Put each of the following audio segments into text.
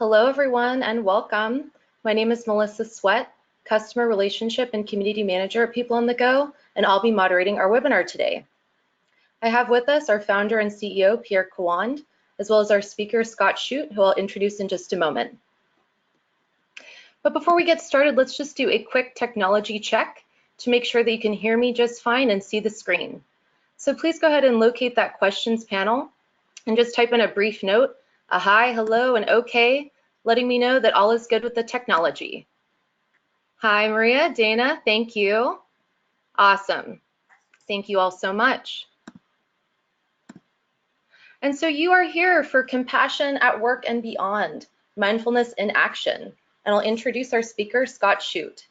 Hello, everyone, and welcome. My name is Melissa Sweat, Customer Relationship and Community Manager at People on the Go, and I'll be moderating our webinar today. I have with us our founder and CEO, Pierre Khawand, as well as our speaker, Scott Shute, who I'll introduce in just a moment. But before we get started, let's just do a quick technology check to make sure that you can hear me just fine and see the screen. So please go ahead and locate that questions panel and just type in a brief note, a hi, hello, and okay, letting me know that all is good with the technology. Hi, Maria, Dana, thank you. Awesome. Thank you all so much. And so you are here for Compassion at Work and Beyond, Mindfulness in Action. And I'll introduce our speaker, Scott Shute.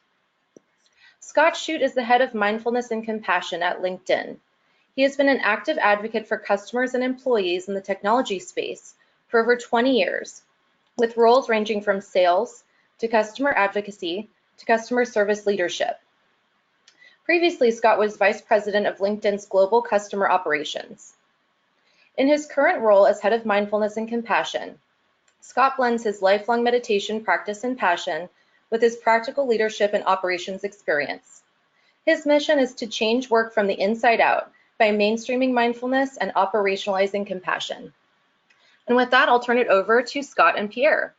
Scott Shute is the head of Mindfulness and Compassion at LinkedIn. He has been an active advocate for customers and employees in the technology space for over 20 years, with roles ranging from sales to customer advocacy to customer service leadership. Previously, Scott was Vice President of LinkedIn's Global Customer Operations. In his current role as Head of Mindfulness and Compassion, Scott blends his lifelong meditation practice and passion with his practical leadership and operations experience. His mission is to change work from the inside out by mainstreaming mindfulness and operationalizing compassion. And with that, I'll turn it over to Scott and Pierre.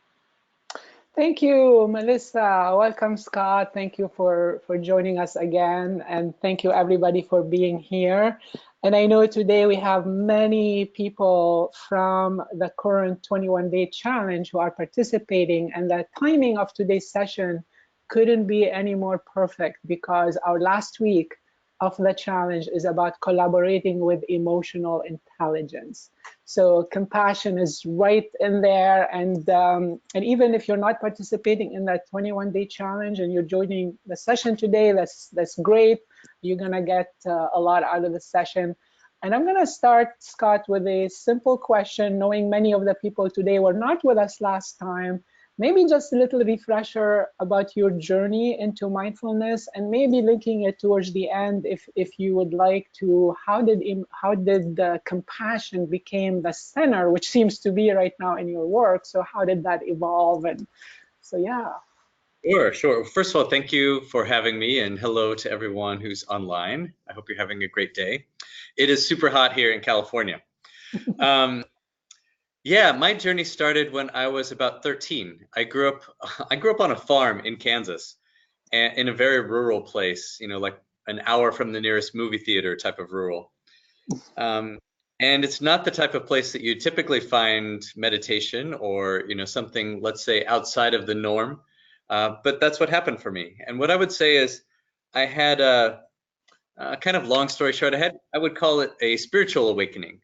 Thank you, Melissa. Welcome, Scott. Thank you for joining us again. And thank you, everybody, for being here. And I know today we have many people from the current 21-day challenge who are participating, and the timing of today's session couldn't be any more perfect because our last week of the challenge is about collaborating with emotional intelligence. So compassion is right in there, and even if you're not participating in that 21-day challenge and you're joining the session today, that's great. You're gonna get a lot out of the session. And I'm gonna start, Scott, with a simple question, knowing many of the people today were not with us last time. Maybe just a little refresher about your journey into mindfulness, and maybe linking it towards the end, if you would like to, how did the compassion became the center, which seems to be right now in your work? So how did that evolve? And so, yeah. Sure. First of all, thank you for having me, and hello to everyone who's online. I hope you're having a great day. It is super hot here in California. Yeah, my journey started when I was about 13. I grew up on a farm in Kansas, and in a very rural place, you know, like an hour from the nearest movie theater type of rural. And it's not the type of place that you typically find meditation or, you know, something, let's say, outside of the norm. But that's what happened for me. And what I would say is I had a kind of long story short, I would call it a spiritual awakening.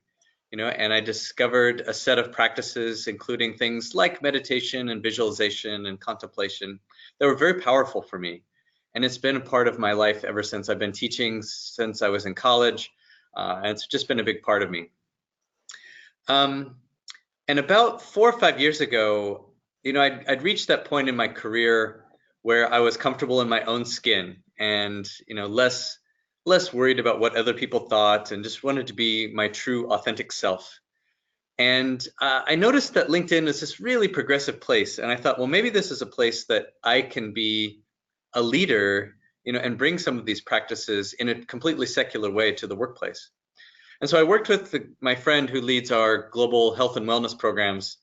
You know, and I discovered a set of practices, including things like meditation and visualization and contemplation, that were very powerful for me. And it's been a part of my life ever since. I've been teaching since I was in college, and it's just been a big part of me. And about 4 or 5 years ago, you know, I'd reached that point in my career where I was comfortable in my own skin and, you know, less worried about what other people thought, and just wanted to be my true authentic self. And I noticed that LinkedIn is this really progressive place, and I thought, well, maybe this is a place that I can be a leader, you know, and bring some of these practices in a completely secular way to the workplace. And so I worked with my friend who leads our global health and wellness programs,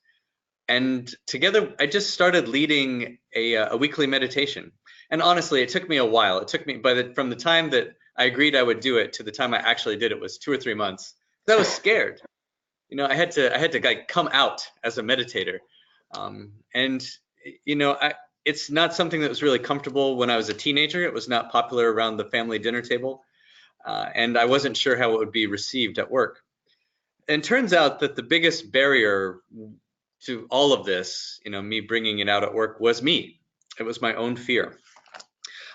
and together I just started leading a weekly meditation. And honestly, it took me a while. It took me from the time that I agreed I would do it to the time I actually did it was 2 or 3 months. I was scared. You know, I had to like come out as a meditator. And you know, it's not something that was really comfortable when I was a teenager. It was not popular around the family dinner table. And I wasn't sure how it would be received at work. And it turns out that the biggest barrier to all of this, you know, me bringing it out at work, was me. It was my own fear.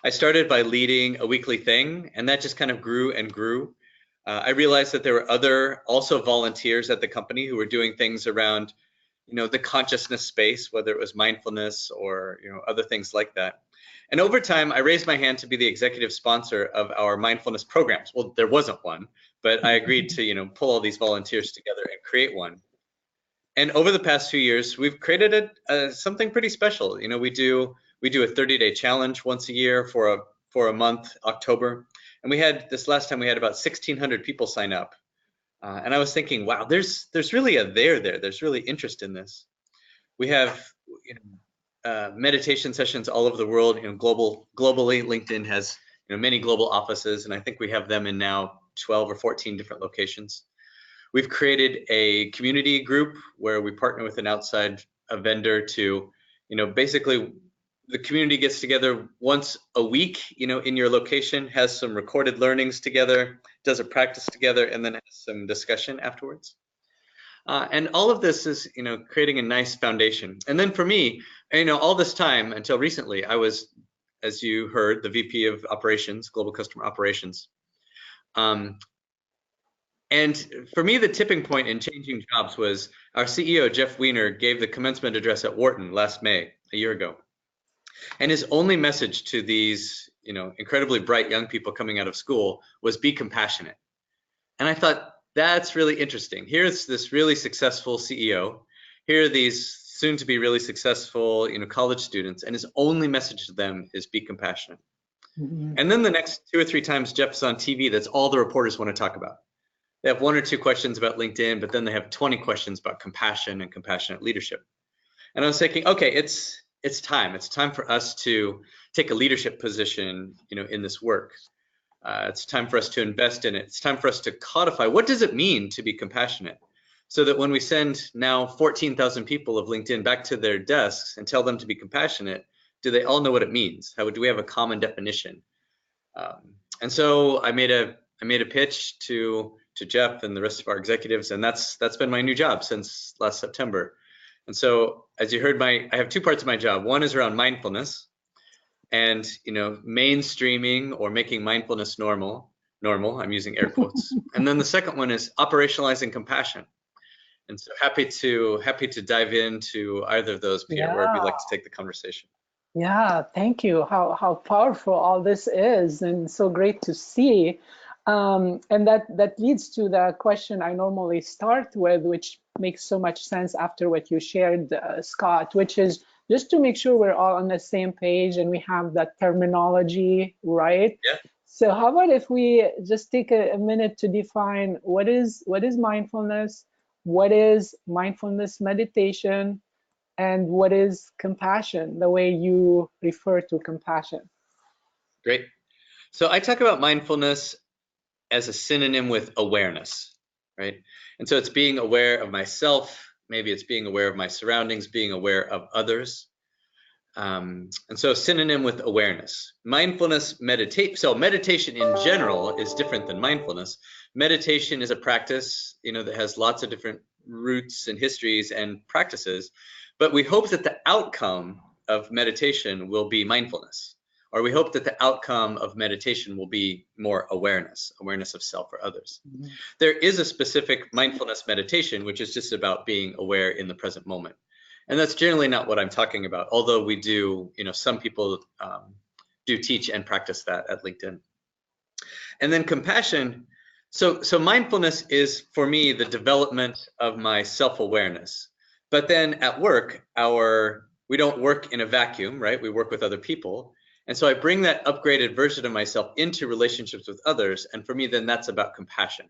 I started by leading a weekly thing, and that just kind of grew and grew. I realized that there were other also volunteers at the company who were doing things around, you know, the consciousness space, whether it was mindfulness or, you know, other things like that. And over time, I raised my hand to be the executive sponsor of our mindfulness programs. Well, there wasn't one, but I agreed to, you know, pull all these volunteers together and create one. And over the past few years, we've created something pretty special. You know, we do a 30-day challenge once a year for a month, October. And we had this last time we had about 1,600 people sign up. And I was thinking, wow, there's really a there. There's really interest in this. We have meditation sessions all over the world. You know, globally, LinkedIn has many global offices, and I think we have them in now 12 or 14 different locations. We've created a community group where we partner with an outside vendor to, basically the community gets together once a week, in your location, has some recorded learnings together, does a practice together, and then has some discussion afterwards. And all of this is, creating a nice foundation. And then for me, all this time until recently, I was, as you heard, the VP of Operations, Global Customer Operations. And for me, the tipping point in changing jobs was our CEO, Jeff Weiner, gave the commencement address at Wharton last May, a year ago. And his only message to these, incredibly bright young people coming out of school was be compassionate. And I thought, that's really interesting. Here's this really successful CEO. Here are these soon to be really successful, college students, and his only message to them is be compassionate. Mm-hmm. And then the next 2 or 3 times Jeff's on TV, that's all the reporters want to talk about. They have 1 or 2 questions about LinkedIn, but then they have 20 questions about compassion and compassionate leadership. And I was thinking, okay, it's time. It's time for us to take a leadership position, in this work. It's time for us to invest in it. It's time for us to codify what does it mean to be compassionate, so that when we send now 14,000 people of LinkedIn back to their desks and tell them to be compassionate, do they all know what it means? Do we have a common definition? And so I made a pitch to Jeff and the rest of our executives, and that's been my new job since last September. And so, as you heard, I have 2 parts of my job. One is around mindfulness, and mainstreaming or making mindfulness normal. I'm using air quotes. And then the second one is operationalizing compassion. And so happy to dive into either of those, Pierre, wherever you'd like to take the conversation. Yeah, thank you. How powerful all this is, and so great to see. And that leads to the question I normally start with, which makes so much sense after what you shared, Scott, which is just to make sure we're all on the same page and we have that terminology right. Yeah. So how about if we just take a minute to define what is mindfulness, what is mindfulness meditation, and what is compassion, the way you refer to compassion. Great. So I talk about mindfulness as a synonym with awareness, right? And so it's being aware of myself, maybe it's being aware of my surroundings, being aware of others. And so synonym with awareness. Mindfulness, so meditation in general is different than mindfulness. Meditation is a practice, that has lots of different roots and histories and practices, but we hope that the outcome of meditation will be mindfulness. Or we hope that the outcome of meditation will be more awareness of self or others. Mm-hmm. There is a specific mindfulness meditation, which is just about being aware in the present moment. And that's generally not what I'm talking about, although we do, some people do teach and practice that at LinkedIn. And then compassion. So mindfulness is, for me, the development of my self-awareness. But then at work, we don't work in a vacuum, right? We work with other people. And so I bring that upgraded version of myself into relationships with others. And for me, then that's about compassion.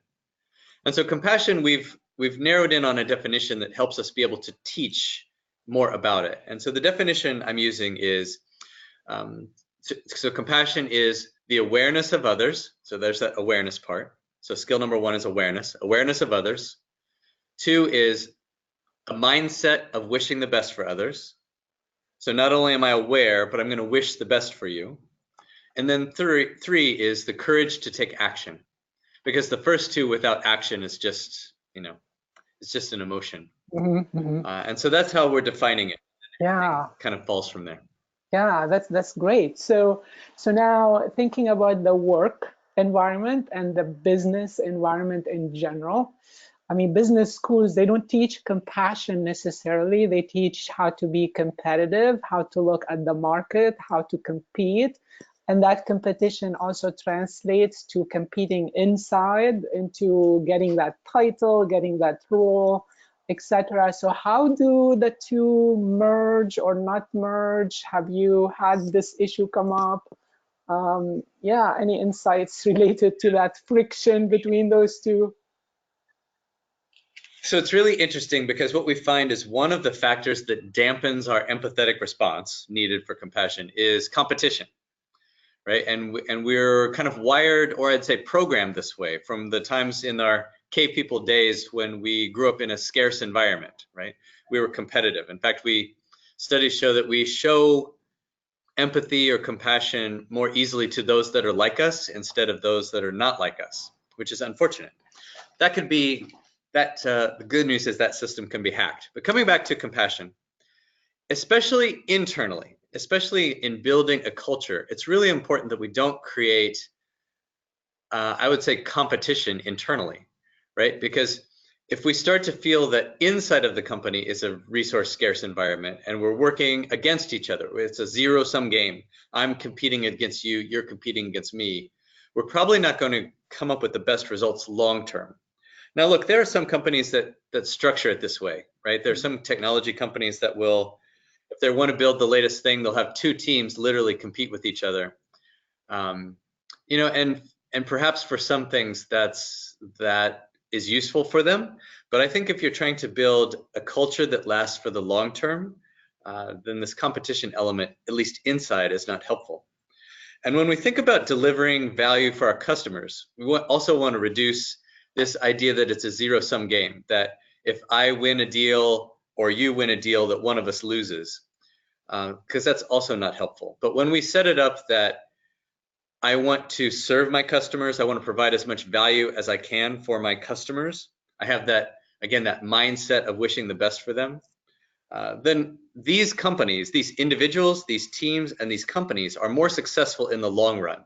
And so compassion, we've narrowed in on a definition that helps us be able to teach more about it. And so the definition I'm using is, so compassion is the awareness of others. So there's that awareness part. So skill number 1 is awareness of others. 2 is a mindset of wishing the best for others. So not only am I aware, but I'm going to wish the best for you. And then 3 is the courage to take action, because the first 2 without action is just, it's just an emotion. Mm-hmm, mm-hmm. And so that's how we're defining it. Yeah. It kind of falls from there. Yeah, that's great. So now thinking about the work environment and the business environment in general. I mean, business schools, they don't teach compassion necessarily. They teach how to be competitive, how to look at the market, how to compete. And that competition also translates to competing inside, into getting that title, getting that role, etc. So how do the two merge or not merge? Have you had this issue come up? Yeah, any insights related to that friction between those two? So it's really interesting because what we find is one of the factors that dampens our empathetic response needed for compassion is competition, right? And we're kind of wired, or I'd say programmed this way from the times in our cave people days when we grew up in a scarce environment, right? We were competitive. In fact, studies show that we show empathy or compassion more easily to those that are like us instead of those that are not like us, which is unfortunate. That could be the good news is that system can be hacked. But coming back to compassion, especially internally, especially in building a culture, it's really important that we don't create, I would say, competition internally, right? Because if we start to feel that inside of the company is a resource scarce environment and we're working against each other, it's a zero-sum game. I'm competing against you, you're competing against me. We're probably not going to come up with the best results long term. Now, look, there are some companies that structure it this way, right? There are some technology companies that will, if they want to build the latest thing, they'll have two teams literally compete with each other. You know, and perhaps for some things that is useful for them. But I think if you're trying to build a culture that lasts for the long term, then this competition element, at least inside, is not helpful. And when we think about delivering value for our customers, we also want to reduce this idea that it's a zero-sum game, that if I win a deal or you win a deal, that one of us loses, because that's also not helpful. But when we set it up that I want to serve my customers, I want to provide as much value as I can for my customers, I have that, again, that mindset of wishing the best for them, then these companies, these individuals, these teams, and these companies are more successful in the long run.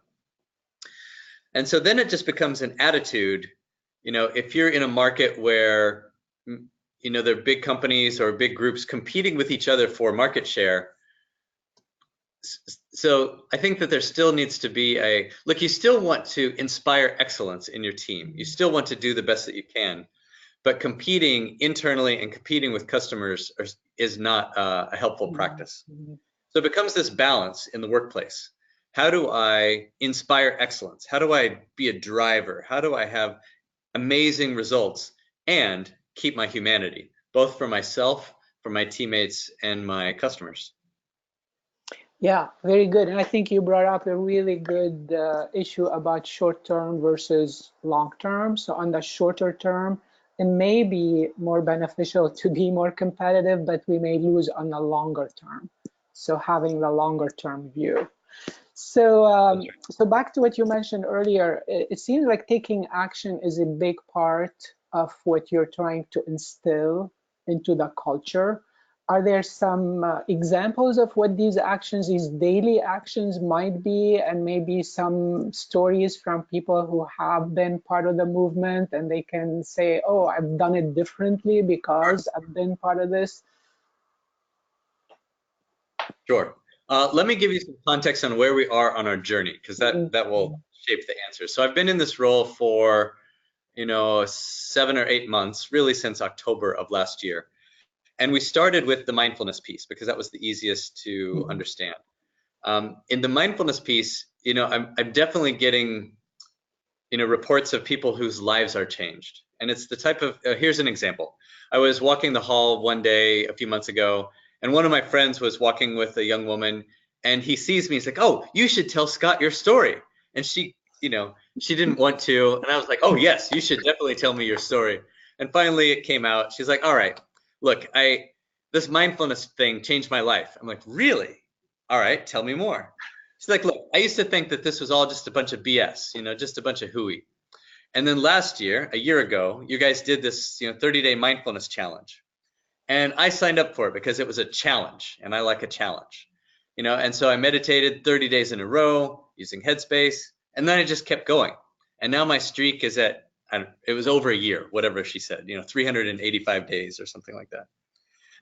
And so then it just becomes an attitude. You know, if you're in a market where, you know, there are big companies or big groups competing with each other for market share, so I think that there still needs to be look, you still want to inspire excellence in your team. You still want to do the best that you can, but competing internally and competing with customers is not a helpful practice. So it becomes this balance in the workplace. How do I inspire excellence? How do I be a driver? How do I have amazing results and keep my humanity, both for myself, for my teammates, and my customers? Yeah, very good. And I think you brought up a really good issue about short-term versus long-term. So on the shorter term, it may be more beneficial to be more competitive, but we may lose on the longer term. So having the longer term view. So, so back to what you mentioned earlier, it seems like taking action is a big part of what you're trying to instill into the culture. Are there some examples of what these actions, these daily actions might be, and maybe some stories from people who have been part of the movement and they can say, oh, I've done it differently because I've been part of this? Sure. Let me give you some context on where we are on our journey, because that will shape the answer. So I've been in this role for, you know, 7 or 8 months, really since October of last year. And we started with the mindfulness piece because that was the easiest to understand. In the mindfulness piece, you know, I'm definitely getting, you know, reports of people whose lives are changed. And it's the type of, here's an example. I was walking the hall one day a few months ago, and one of my friends was walking with a young woman, and he sees me, he's like, oh, you should tell Scott your story. And she, you know, she didn't want to. And I was like, oh, yes, you should definitely tell me your story. And finally it came out. She's like, all right, look, this mindfulness thing changed my life. I'm like, really? All right, tell me more. She's like, look, I used to think that this was all just a bunch of BS, you know, just a bunch of hooey. And then last year, a year ago, you guys did this, you know, 30-day mindfulness challenge. And I signed up for it because it was a challenge, and I like a challenge, you know. And so I meditated 30 days in a row using Headspace, and then I just kept going. And now my streak is at, it was over a year, whatever she said, you know, 385 days or something like that.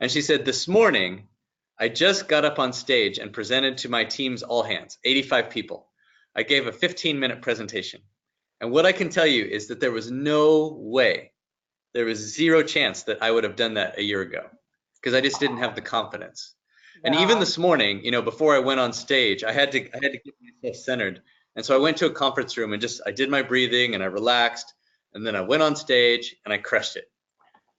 And she said, this morning, I just got up on stage and presented to my team's all hands, 85 people. I gave a 15-minute presentation. And what I can tell you is that there was no way There was zero chance that I would have done that a year ago because I just didn't have the confidence. And even this morning, before I went on stage, I had to get myself centered. And so I went to a conference room and I did my breathing and I relaxed. And then I went on stage and I crushed it.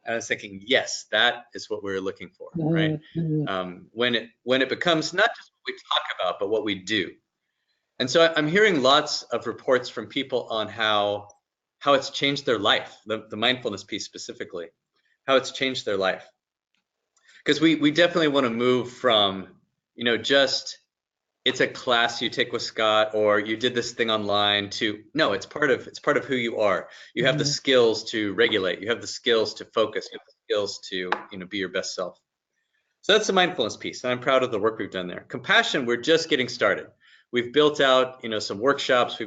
And I was thinking, yes, that is what we were looking for, right? When it becomes not just what we talk about, but what we do. And so I'm hearing lots of reports from people on how it's changed their life, the mindfulness piece specifically, how it's changed their life. Because we definitely want to move from, just it's a class you take with Scott or you did this thing online to, no, it's part of who you are. You have the skills to regulate, you have the skills to focus, you have the skills to, be your best self. So that's the mindfulness piece, and I'm proud of the work we've done there. Compassion, we're just getting started. We've built out, some workshops.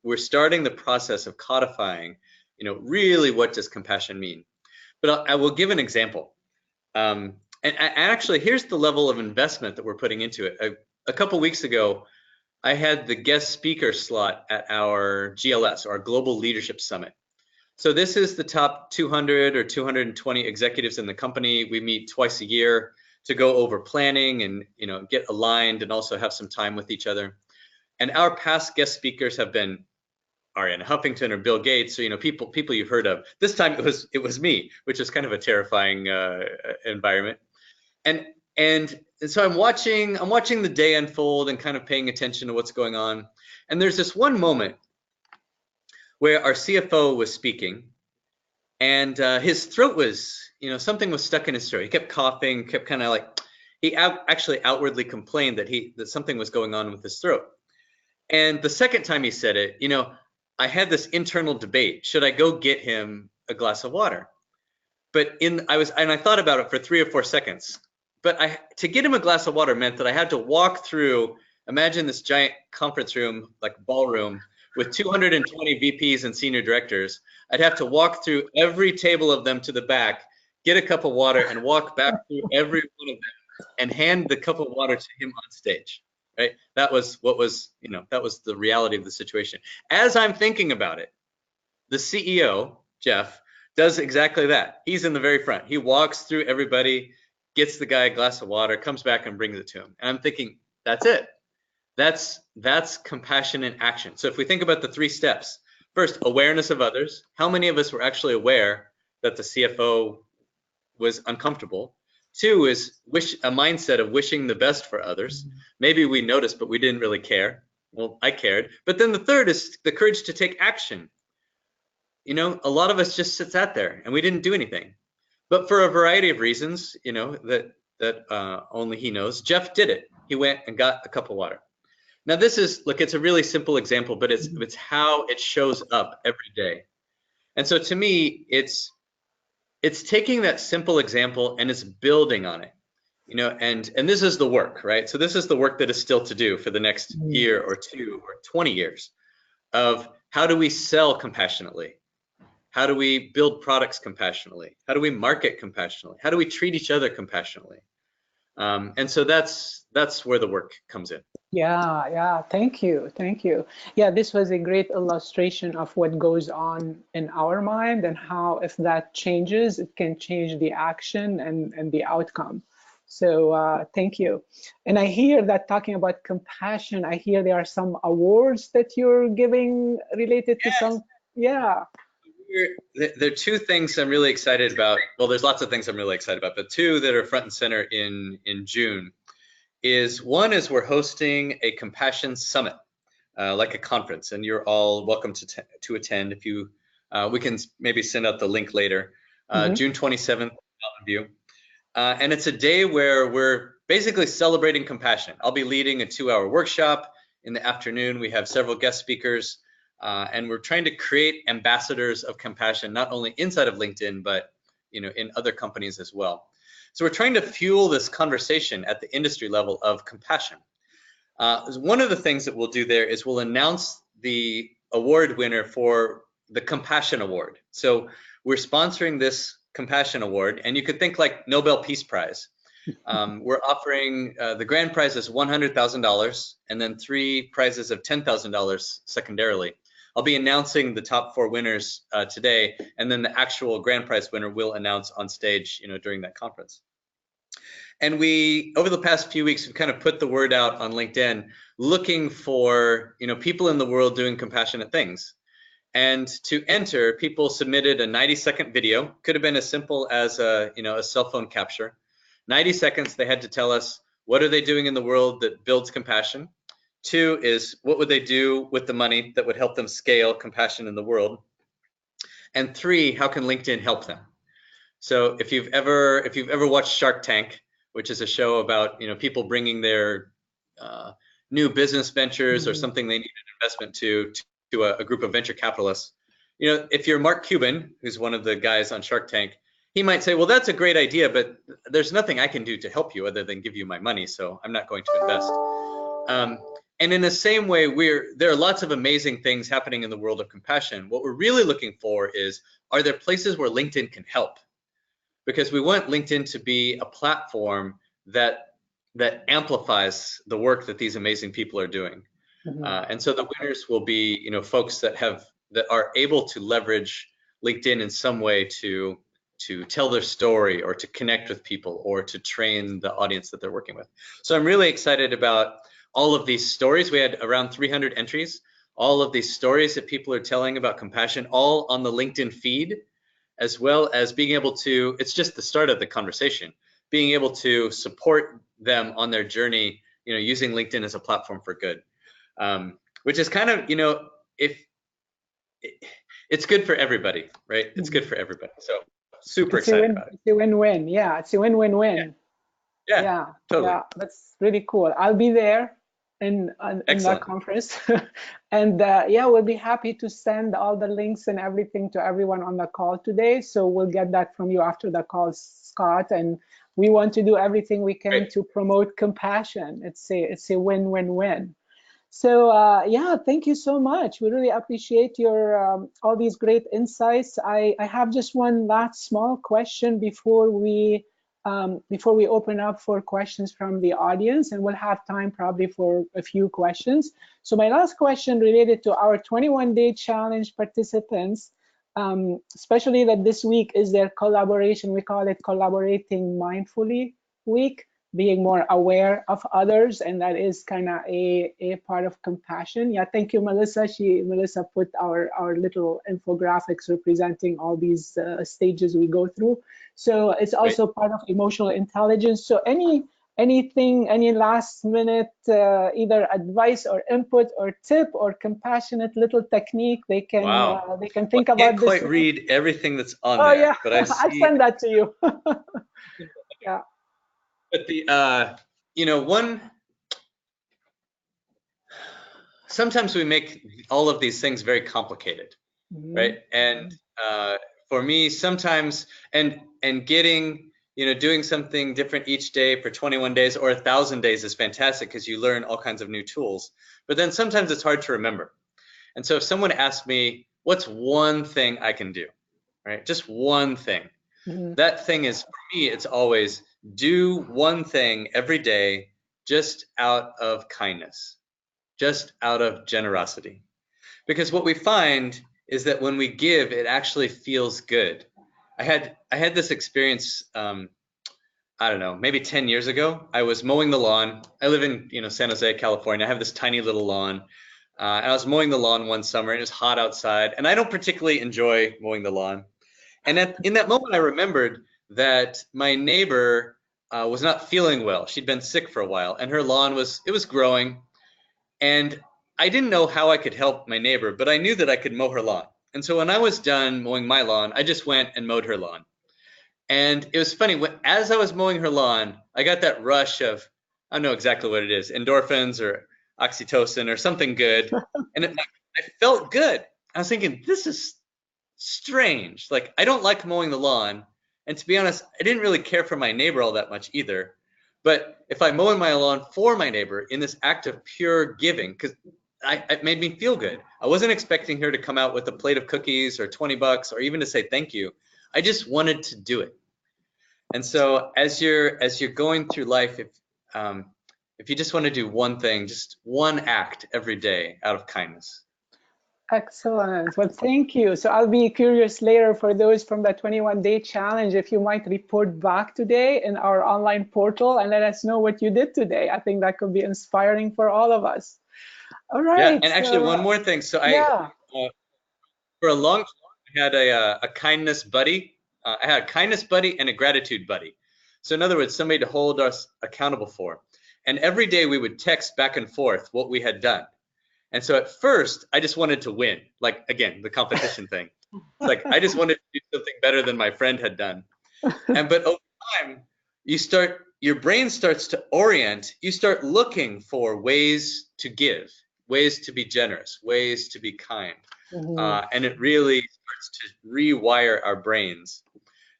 We're starting the process of codifying, really what does compassion mean. But I will give an example. And actually, here's the level of investment that we're putting into it. A couple weeks ago, I had the guest speaker slot at our GLS, our Global Leadership Summit. So this is the top 200 or 220 executives in the company. We meet twice a year to go over planning and get aligned and also have some time with each other. And our past guest speakers have been Arianna Huffington or Bill Gates, so people you've heard of. This time it was me, which is kind of a terrifying environment. And so I'm watching the day unfold and kind of paying attention to what's going on. And there's this one moment where our CFO was speaking, and his throat was, something was stuck in his throat. He kept coughing, kept kind of like, he actually outwardly complained that something was going on with his throat. And the second time he said it, I had this internal debate. Should I go get him a glass of water? But I thought about it for 3 or 4 seconds. But to get him a glass of water meant that I had to walk through, imagine this giant conference room, like ballroom, with 220 VPs and senior directors. I'd have to walk through every table of them to the back, get a cup of water, and walk back through every one of them and hand the cup of water to him on stage. Right? That was that was the reality of the situation. As I'm thinking about it, the CEO, Jeff, does exactly that. He's in the very front. He walks through everybody, gets the guy a glass of water, comes back and brings it to him. And I'm thinking, that's it. That's compassion in action. So if we think about the 3 steps, first, awareness of others. How many of us were actually aware that the CFO was uncomfortable? 2 is a mindset of wishing the best for others. Maybe we noticed, but we didn't really care. Well, I cared. But then the 3rd is the courage to take action. A lot of us just sat there and we didn't do anything. But for a variety of reasons, that only he knows, Jeff did it. He went and got a cup of water. Now it's a really simple example, but it's how it shows up every day. And so to me, it's taking that simple example and it's building on it, and this is the work, right? So this is the work that is still to do for the next year or 2 or 20 years of how do we sell compassionately? How do we build products compassionately? How do we market compassionately? How do we treat each other compassionately? And so that's where the work comes in. Yeah, thank you. Yeah, this was a great illustration of what goes on in our mind and how if that changes, it can change the action and the outcome. So thank you. And I hear that talking about compassion, I hear there are some awards that you're giving related to some, yeah. There are 2 things I'm really excited about. Well, there's lots of things I'm really excited about, but 2 that are front and center in June. One is we're hosting a compassion summit, like a conference, and you're all welcome to attend. If you, we can maybe send out the link later. June 27th, Mountain View, and it's a day where we're basically celebrating compassion. I'll be leading a 2-hour workshop. In the afternoon, we have several guest speakers, and we're trying to create ambassadors of compassion, not only inside of LinkedIn, but in other companies as well. So we're trying to fuel this conversation at the industry level of compassion. One of the things that we'll do there is we'll announce the award winner for the Compassion Award. So we're sponsoring this Compassion Award, and you could think like Nobel Peace Prize. We're offering the grand prize is $100,000, and then 3 prizes of $10,000 secondarily. I'll be announcing the top 4 winners today, and then the actual grand prize winner will announce on stage, during that conference. And we, over the past few weeks, we've kind of put the word out on LinkedIn, looking for, people in the world doing compassionate things. And to enter, people submitted a 90-second video. Could have been as simple as a cell phone capture. 90 seconds, they had to tell us, what are they doing in the world that builds compassion? 2 is, what would they do with the money that would help them scale compassion in the world? And 3, how can LinkedIn help them? So if you've ever watched Shark Tank, which is a show about people bringing their new business ventures or something they need an investment to a group of venture capitalists, if you're Mark Cuban, who's one of the guys on Shark Tank, he might say, well, that's a great idea, but there's nothing I can do to help you other than give you my money, so I'm not going to invest. And in the same way, there are lots of amazing things happening in the world of compassion. What we're really looking for is, are there places where LinkedIn can help? Because we want LinkedIn to be a platform that amplifies the work that these amazing people are doing. And so the winners will be, folks that are able to leverage LinkedIn in some way to tell their story or to connect with people or to train the audience that they're working with. So I'm really excited about all of these stories. We had around 300 entries, all of these stories that people are telling about compassion, all on the LinkedIn feed, as well as being able to, it's just the start of the conversation, being able to support them on their journey, using LinkedIn as a platform for good, which is kind of, it's good for everybody, right? It's good for everybody. So super excited about it. It's a win-win. Yeah, it's a win-win-win. Yeah, totally. Yeah, that's really cool. I'll be there in that conference. And we'll be happy to send all the links and everything to everyone on the call today. So we'll get that from you after the call, Scott. And we want to do everything we can to promote compassion. It's a win-win-win. So thank you so much. We really appreciate your all these great insights. I have just one last small question before we open up for questions from the audience, and we'll have time probably for a few questions. So my last question related to our 21-day challenge participants, especially that this week is their collaboration. We call it Collaborating Mindfully Week, being more aware of others, and that is kind of a part of compassion. Yeah, thank you, Melissa. Melissa put our little infographics representing all these stages we go through. So it's also part of emotional intelligence. So any last minute either advice or input or tip or compassionate little technique they can think about. I can't quite read everything that's on there. Yeah, but I'll send that to you. Yeah. But sometimes we make all of these things very complicated, right? And for me, sometimes, and getting, doing something different each day for 21 days or 1,000 days is fantastic because you learn all kinds of new tools. But then sometimes it's hard to remember. And so if someone asks me, what's one thing I can do, right? Just one thing. That thing is, for me, it's always do one thing every day just out of kindness, just out of generosity. Because what we find is that when we give, it actually feels good. I had this experience, I don't know, maybe 10 years ago. I was mowing the lawn. I live in San Jose, California. I have this tiny little lawn. And I was mowing the lawn one summer, and it was hot outside. And I don't particularly enjoy mowing the lawn. And in that moment, I remembered that my neighbor was not feeling well. She'd been sick for a while, and her lawn was growing. And I didn't know how I could help my neighbor, but I knew that I could mow her lawn. And so when I was done mowing my lawn, I just went and mowed her lawn. And it was funny, as I was mowing her lawn, I got that rush of, I don't know exactly what it is, endorphins or oxytocin or something good. And I felt good. I was thinking, this is strange. Like, I don't like mowing the lawn. And to be honest, I didn't really care for my neighbor all that much either. But if I mow my lawn for my neighbor in this act of pure giving, because it made me feel good. I wasn't expecting her to come out with a plate of cookies or $20 or even to say thank you. I just wanted to do it. And so as you're going through life, if you just want to do one thing, just one act every day out of kindness, Excellent. Well, thank you. So I'll be curious later for those from the 21-day challenge if you might report back today in our online portal and let us know what you did today. I think that could be inspiring for all of us. All Yeah, right. and actually one more thing. So yeah. for a long time, I had a kindness buddy. I had a kindness buddy and a gratitude buddy. So in other words, somebody to hold us accountable for. And every day we would text back and forth what we had done. And so at first, I just wanted to win. Like, again, the competition thing. It's like, I just wanted to do something better than my friend had done. But over time, your brain starts to orient. You start looking for ways to give, ways to be generous, ways to be kind. And it really starts to rewire our brains.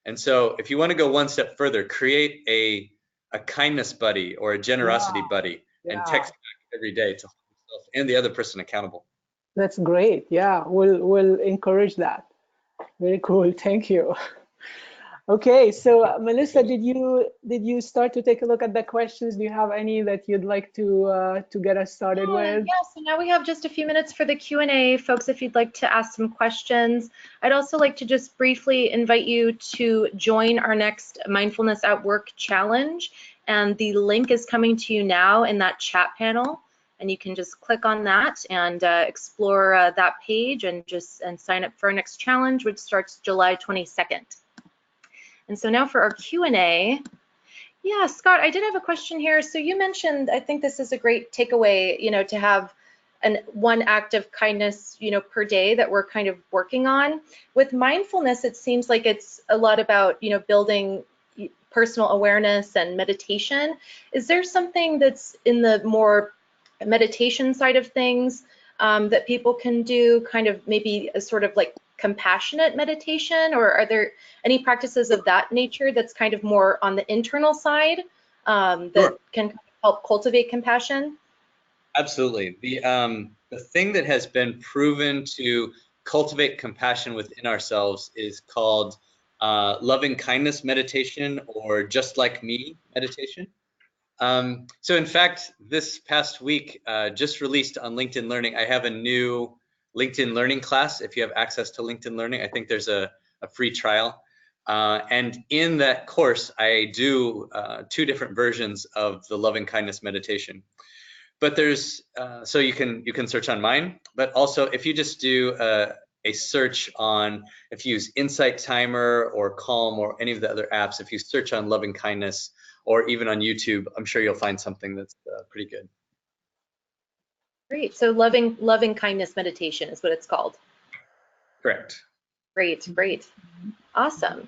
And so if you want to go one step further, create a kindness buddy or a generosity buddy and text back every day to hold yourself and the other person accountable. That's great. Yeah, we'll encourage that. Very cool. Thank you. Okay, so Melissa, did you start to take a look at the questions? Do you have any that you'd like to get us started with? Yeah, so now we have just a few minutes for the Q&A. Folks, if you'd like to ask some questions, I'd also like to just briefly invite you to join our next Mindfulness at Work challenge. And the link is coming to you now in that chat panel. And you can just click on that and explore that page and sign up for our next challenge, which starts July 22nd. And so now for our Q&A. Yeah, Scott, I did have a question here. So you mentioned, I think this is a great takeaway, to have one act of kindness, per day that we're kind of working on. With mindfulness, it seems like it's a lot about, building personal awareness and meditation. Is there something that's in the more meditation side of things that people can do, kind of maybe a sort of like compassionate meditation, or are there any practices of that nature that's kind of more on the internal side that can help cultivate compassion? Absolutely. The thing that has been proven to cultivate compassion within ourselves is called loving kindness meditation, or just like me meditation. So in fact, this past week, just released on LinkedIn Learning, I have a new LinkedIn Learning class. If you have access to LinkedIn Learning, I think there's a free trial. And in that course, I do 2 different versions of the loving kindness meditation. But there's, so you can search on mine, but also if you just do a search on, if you use Insight Timer or Calm or any of the other apps, if you search on loving kindness, or even on YouTube, I'm sure you'll find something that's pretty good. Great. So loving kindness meditation is what it's called. Correct. Great, great. Awesome.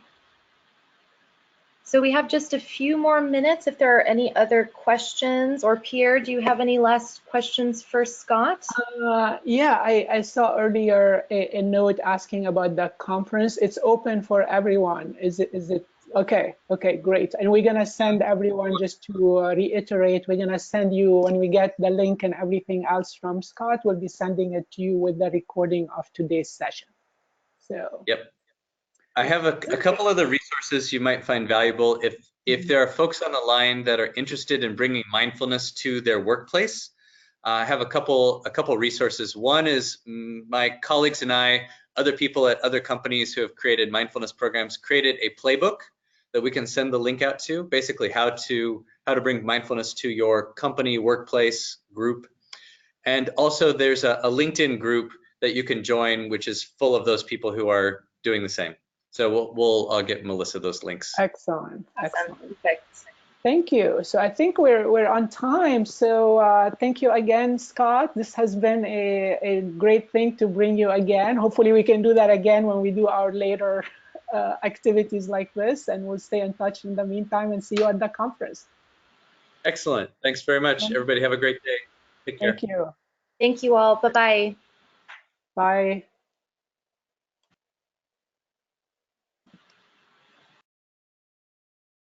So we have just a few more minutes if there are any other questions. Or Pierre, do you have any last questions for Scott? Yeah, I saw earlier a note asking about the conference. It's open for everyone. Is it? Okay, great. And we're gonna send everyone, just to reiterate, we're gonna send you, when we get the link and everything else from Scott, we'll be sending it to you with the recording of today's session. So. Yep. I have a couple other resources you might find valuable. If there are folks on the line that are interested in bringing mindfulness to their workplace, I have a couple resources. One is my colleagues and I, other people at other companies who have created mindfulness programs, created a playbook that we can send the link out to, basically how to bring mindfulness to your company, workplace, group. And also there's a LinkedIn group that you can join, which is full of those people who are doing the same. So I'll get Melissa those links. Excellent. Awesome. Perfect. Thank you. So I think we're on time. So thank you again, Scott. This has been a great thing to bring you again. Hopefully we can do that again when we do our later activities like this, and we'll stay in touch in the meantime and see you at the conference. Excellent. Thanks very much. Everybody have a great day. Take care. Thank you. Thank you all. Bye-bye. Bye.